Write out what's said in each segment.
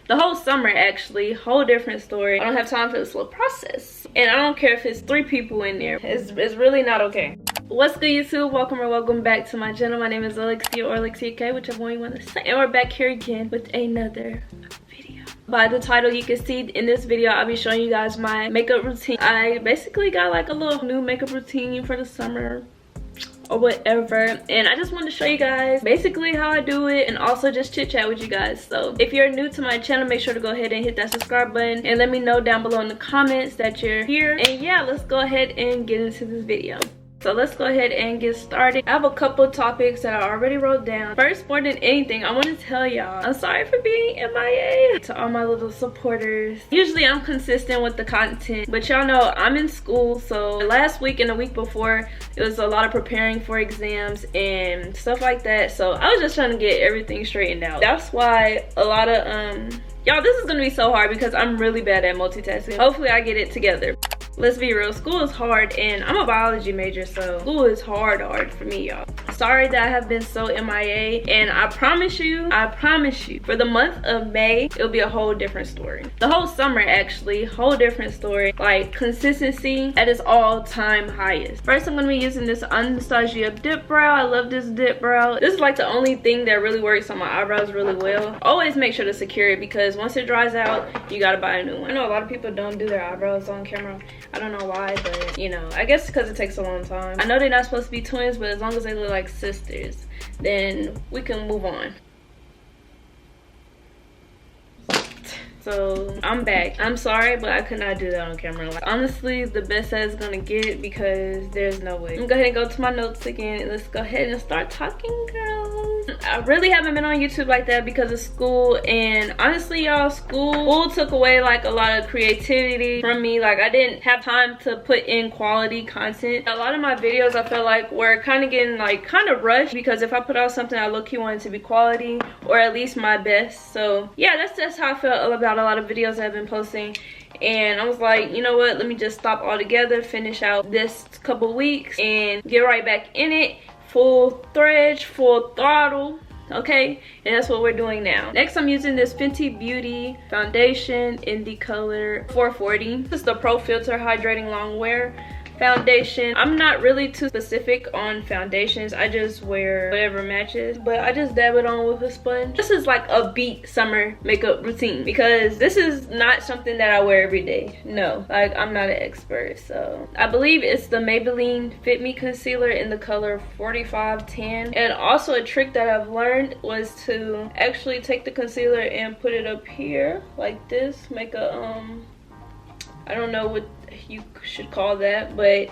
The whole summer, actually, whole different story. I don't have time for this little process, and I don't care if it's 3 people in there. It's really not okay. What's good, YouTube? Welcome or welcome back to my channel. My name is Alexia, or Alexia, whichever one you want to say, and we're back here again with another video. By the title, you can see in this video I'll be showing you guys my makeup routine. I basically got like a little new makeup routine for the summer or whatever, and I just wanted to show you guys basically how I do it, and also just chit chat with you guys. So if you're new to my channel, make sure to go ahead and hit that subscribe button and let me know down below in the comments that you're here. And yeah, let's go ahead and get into this video. So let's go ahead and get started. I have a couple topics that I already wrote down. First, more than anything, I want to tell y'all, I'm sorry for being MIA to all my little supporters. Usually I'm consistent with the content, but y'all know I'm in school. So last week and the week before, it was a lot of preparing for exams and stuff like that. So I was just trying to get everything straightened out. That's why a lot of, y'all, this is gonna be so hard because I'm really bad at multitasking. Hopefully I get it together. Let's be real, school is hard, and I'm a biology major, so school is hard for me, y'all. Sorry that I have been so MIA, and I promise you, for the month of May, it'll be a whole different story. The whole summer, actually, whole different story. Like, consistency at its all-time highest. First, I'm gonna be using this Anastasia dip brow. I love this dip brow. This is like the only thing that really works on my eyebrows really well. Always make sure to secure it, because once it dries out, you gotta buy a new one. I know a lot of people don't do their eyebrows on camera. I don't know why, but you know, I guess because it takes a long time. I know they're not supposed to be twins, but as long as they look like sisters, then we can move on. So I'm back. I'm sorry, but I could not do that on camera. Like, honestly, the best that it's gonna get, because there's no way. I'm gonna go ahead and go to my notes again, and let's go ahead and start talking, girls. I really haven't been on YouTube like that because of school, and honestly, y'all, school took away like a lot of creativity from me. Like, I didn't have time to put in quality content. A lot of my videos, I felt like, were kind of getting like kind of rushed, because if I put out something, I low-key wanted to be quality, or at least my best. So yeah, that's how I felt about a lot of videos that I've been posting. And I was like, you know what, let me just stop altogether, finish out this couple weeks, and get right back in it, full thread, full throttle. Okay, and that's what we're doing now. Next, I'm using this Fenty Beauty foundation in the color 440. This is the Pro Filter Hydrating Long Wear foundation. I'm not really too specific on foundations. I just wear whatever matches, but I just dab it on with a sponge. This is like a beat summer makeup routine, because this is not something that I wear every day. No, like, I'm not an expert. So I believe it's the Maybelline Fit Me concealer in the color 45 Tan. And also a trick that I've learned was to actually take the concealer and put it up here like this. Make a I don't know what you should call that, but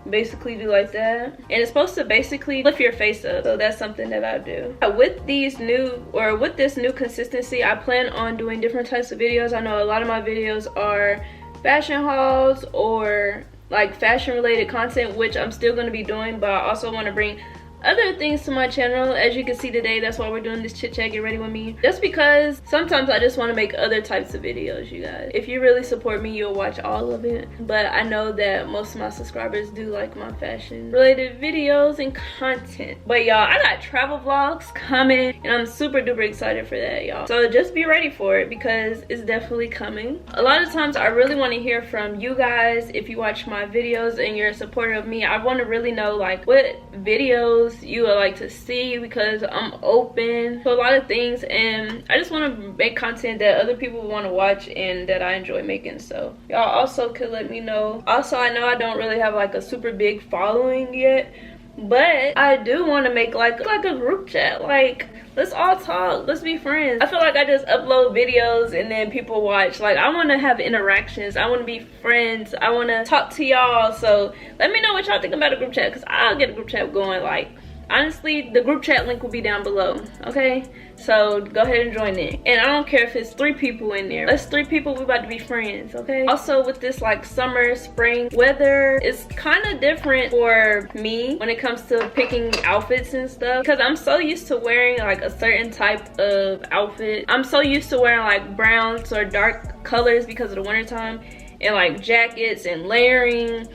basically do like that, and it's supposed to basically lift your face up. So that's something that I do. With this new consistency, I plan on doing different types of videos. I know a lot of my videos are fashion hauls or like fashion related content, which I'm still going to be doing, but I also want to bring other things to my channel. As you can see today, that's why we're doing this chit chat, get ready with me, just because sometimes I just want to make other types of videos. You guys, if you really support me, you'll watch all of it, but I know that most of my subscribers do like my fashion related videos and content. But y'all, I got travel vlogs coming, and I'm super duper excited for that, y'all. So just be ready for it, because it's definitely coming. A lot of times I really want to hear from you guys. If you watch my videos and you're a supporter of me, I want to really know like what videos you would like to see, because I'm open to a lot of things, and I just want to make content that other people want to watch and that I enjoy making. So y'all also could let me know. Also, I know I don't really have like a super big following yet, but I do want to make like a group chat. Like, let's all talk, let's be friends. I feel like I just upload videos and then people watch. Like, I want to have interactions, I want to be friends, I want to talk to y'all. So let me know what y'all think about a group chat, because I'll get a group chat going. Like, honestly, the group chat link will be down below. Okay, so go ahead and join it, and I don't care if it's 3 people in there. That's 3 people, we about to be friends. Okay, also with this like summer spring weather, it's kind of different for me when it comes to picking outfits and stuff, because I'm so used to wearing like a certain type of outfit. I'm so used to wearing like browns or dark colors because of the wintertime, and like jackets and layering.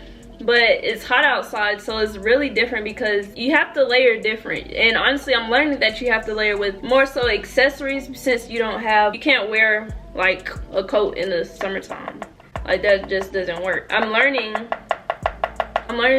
But it's hot outside, so it's really different because you have to layer different. And honestly, I'm learning that you have to layer with more so accessories, since you can't wear like a coat in the summertime. Like, that just doesn't work. I'm learning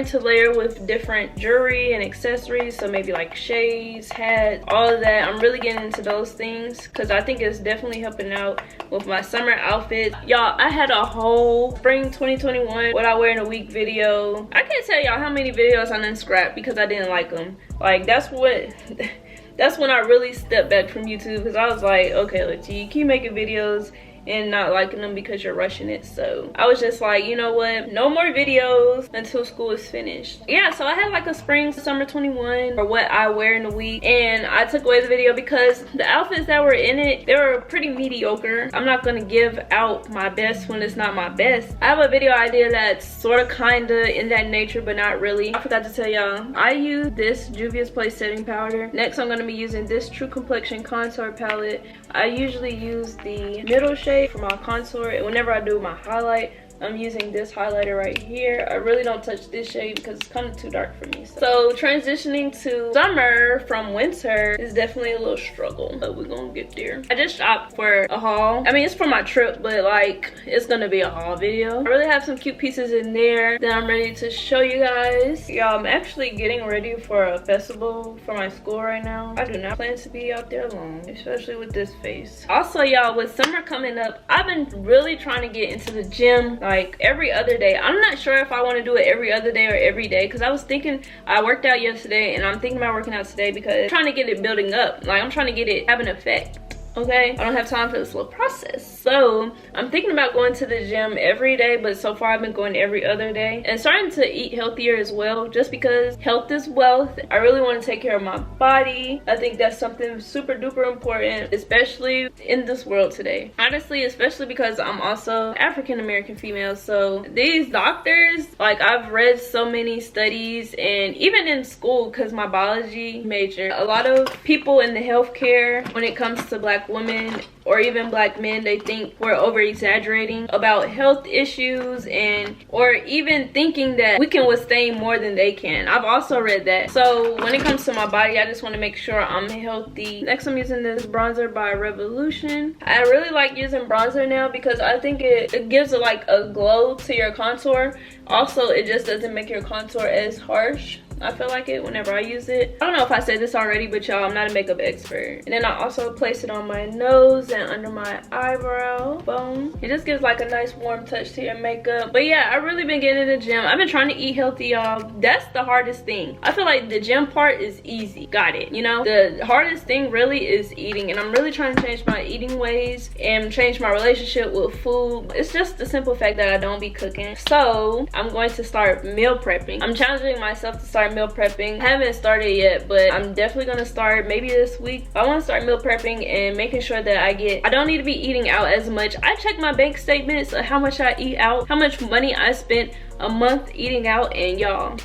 to layer with different jewelry and accessories, so maybe like shades, hats, all of that. I'm really getting into those things because I think it's definitely helping out with my summer outfits. Y'all, I had a whole spring 2021 what I wear in a week video. I can't tell y'all how many videos I done scrapped because I didn't like them. Like, that's when I really stepped back from YouTube, because I was like, okay, Alexia, you keep making videos and not liking them because you're rushing it. So I was just like, you know what, no more videos until school is finished. Yeah, so I had like a spring summer 21 for what I wear in a week, and I took away the video because the outfits that were in it, they were pretty mediocre. I'm not gonna give out my best when it's not my best. I have a video idea that's sort of kinda in that nature, but not really. I forgot to tell y'all, I use this Juvia's Place setting powder. Next, I'm gonna be using this True Complexion contour palette. I usually use the middle shade for my contour, and whenever I do my highlight, I'm using this highlighter right here. I really don't touch this shade because it's kind of too dark for me. So transitioning to summer from winter is definitely a little struggle, but we're gonna get there. I just shopped for a haul. I mean, it's for my trip, but like, it's gonna be a haul video. I really have some cute pieces in there that I'm ready to show you guys. Y'all, I'm actually getting ready for a festival for my school right now. I do not plan to be out there alone, especially with this face. Also, y'all, with summer coming up, I've been really trying to get into the gym like every other day. I'm not sure if I want to do it every other day or every day, because I was thinking, I worked out yesterday and I'm thinking about working out today because I'm trying to get it building up. Like, I'm trying to get it have an effect. Okay, I don't have time for this little process, so I'm thinking about going to the gym every day, but so far I've been going every other day and starting to eat healthier as well, just because health is wealth. I really want to take care of my body. I think that's something super duper important, especially in this world today, honestly, especially because I'm also African American female. So these doctors, like, I've read so many studies, and even in school, because my biology major, a lot of people in the healthcare, when it comes to Black women or even Black men, they think we're over exaggerating about health issues, and or even thinking that we can withstand more than they can. I've also read that. So when it comes to my body, I just want to make sure I'm healthy. Next, I'm using this bronzer by Revolution. I really like using bronzer now because I think it gives like a glow to your contour. Also, it just doesn't make your contour as harsh. I feel like it whenever I use it. I don't know if I said this already, but y'all, I'm not a makeup expert. And then I also place it on my nose and under my eyebrow bone. It just gives like a nice warm touch to your makeup. But yeah, I've really been getting in the gym. I've been trying to eat healthy, y'all. That's the hardest thing. I feel like the gym part is easy. Got it, you know? The hardest thing really is eating. And I'm really trying to change my eating ways and change my relationship with food. It's just the simple fact that I don't be cooking. So I'm going to start meal prepping. I'm challenging myself to start meal prepping. I haven't started yet, but I'm definitely gonna start maybe this week. I want to start meal prepping and making sure that I don't need to be eating out as much. I check my bank statements of how much I eat out, how much money I spent a month eating out, and y'all,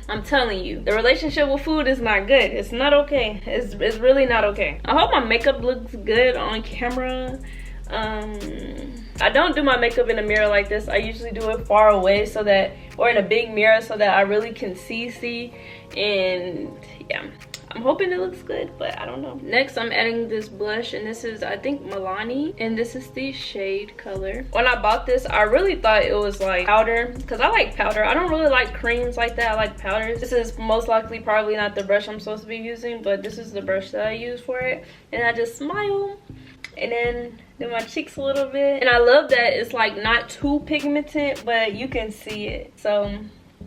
I'm telling you, the relationship with food is not good. It's not okay. It's really not okay. I hope my makeup looks good on camera. I don't do my makeup in a mirror like this. I usually do it far away, so that, or in a big mirror, so that I really can see. And yeah, I'm hoping it looks good, but I don't know. Next, I'm adding this blush, and this is, I think, Milani, and this is the shade color. When I bought this, I really thought it was like powder, because I like powder. I don't really like creams like that. I like powders. This is most likely probably not the brush I'm supposed to be using, but this is the brush that I use for it. And I just smile, and then do my cheeks a little bit. And I love that it's like not too pigmented, but you can see it. So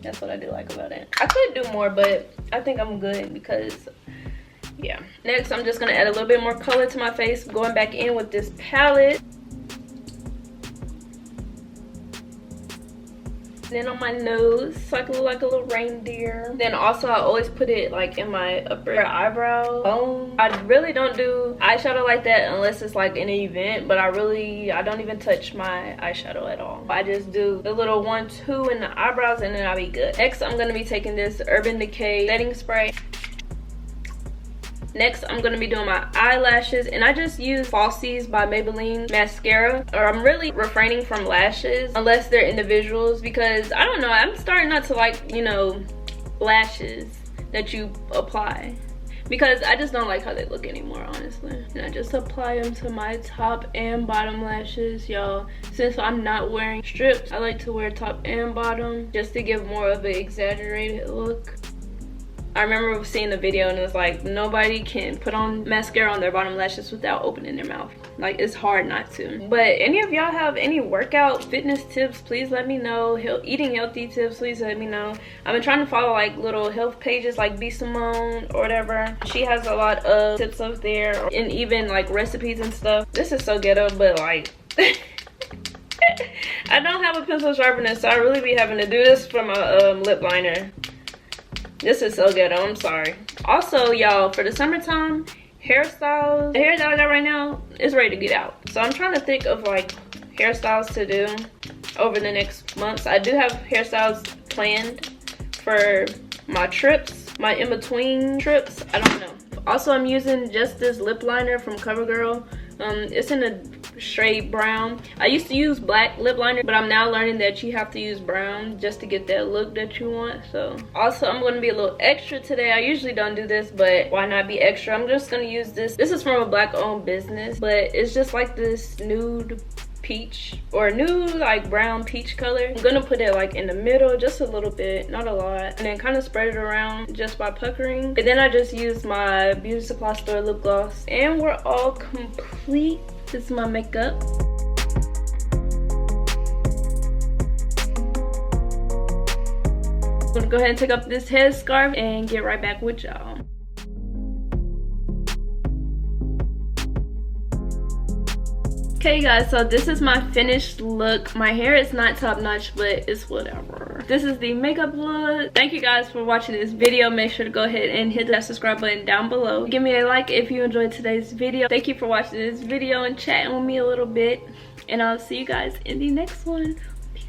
that's what I do like about it. I could do more, but I think I'm good because, yeah. Next, I'm just gonna add a little bit more color to my face, going back in with this palette. Then on my nose, so I can look like a little reindeer. Then also, I always put it like in my upper eyebrow bone. I really don't do eyeshadow like that unless it's like in an event, but I don't even touch my eyeshadow at all. I just do the little 1-2 in the eyebrows, and then I'll be good. Next, I'm gonna be taking this Urban Decay setting spray. Next, I'm going to be doing my eyelashes, and I just use Falsies by Maybelline mascara. Or I'm really refraining from lashes unless they're individuals, because I don't know, I'm starting not to like, you know, lashes that you apply. because I just don't like how they look anymore, honestly. And I just apply them to my top and bottom lashes, y'all. Since I'm not wearing strips, I like to wear top and bottom just to give more of an exaggerated look. I remember seeing the video and it was like, nobody can put on mascara on their bottom lashes without opening their mouth. Like, it's hard not to. But any of y'all have any workout fitness tips, please let me know. Eating healthy tips, please let me know. I've been trying to follow like little health pages like B Simone or whatever. She has a lot of tips up there, and even like recipes and stuff. This is so ghetto, but like I don't have a pencil sharpener, so I really be having to do this for my lip liner. This is so ghetto, I'm sorry. Also, y'all, for the summertime, hairstyles, the hair that I got right now is ready to get out. So I'm trying to think of like hairstyles to do over the next months. I do have hairstyles planned for my trips, my in-between trips. I don't know. Also, I'm using just this lip liner from CoverGirl. It's in a shade brown. I used to use black lip liner, but I'm now learning that you have to use brown just to get that look that you want. So also, I'm going to be a little extra today. I usually don't do this, but why not be extra? I'm just going to use this. This is from a black owned business, but it's just like this nude peach or nude like brown peach color. I'm gonna put it like in the middle just a little bit, not a lot, and then kind of spread it around just by puckering. And then I just use my beauty supply store lip gloss, and we're all complete. This is my makeup. I'm gonna go ahead and take up this headscarf and get right back with y'all. Okay guys, so this is my finished look. My hair is not top notch, but it's whatever. This is the makeup look. Thank you guys for watching this video. Make sure to go ahead and hit that subscribe button down below. Give me a like if you enjoyed today's video. Thank you for watching this video and chatting with me a little bit. And I'll see you guys in the next one. Peace.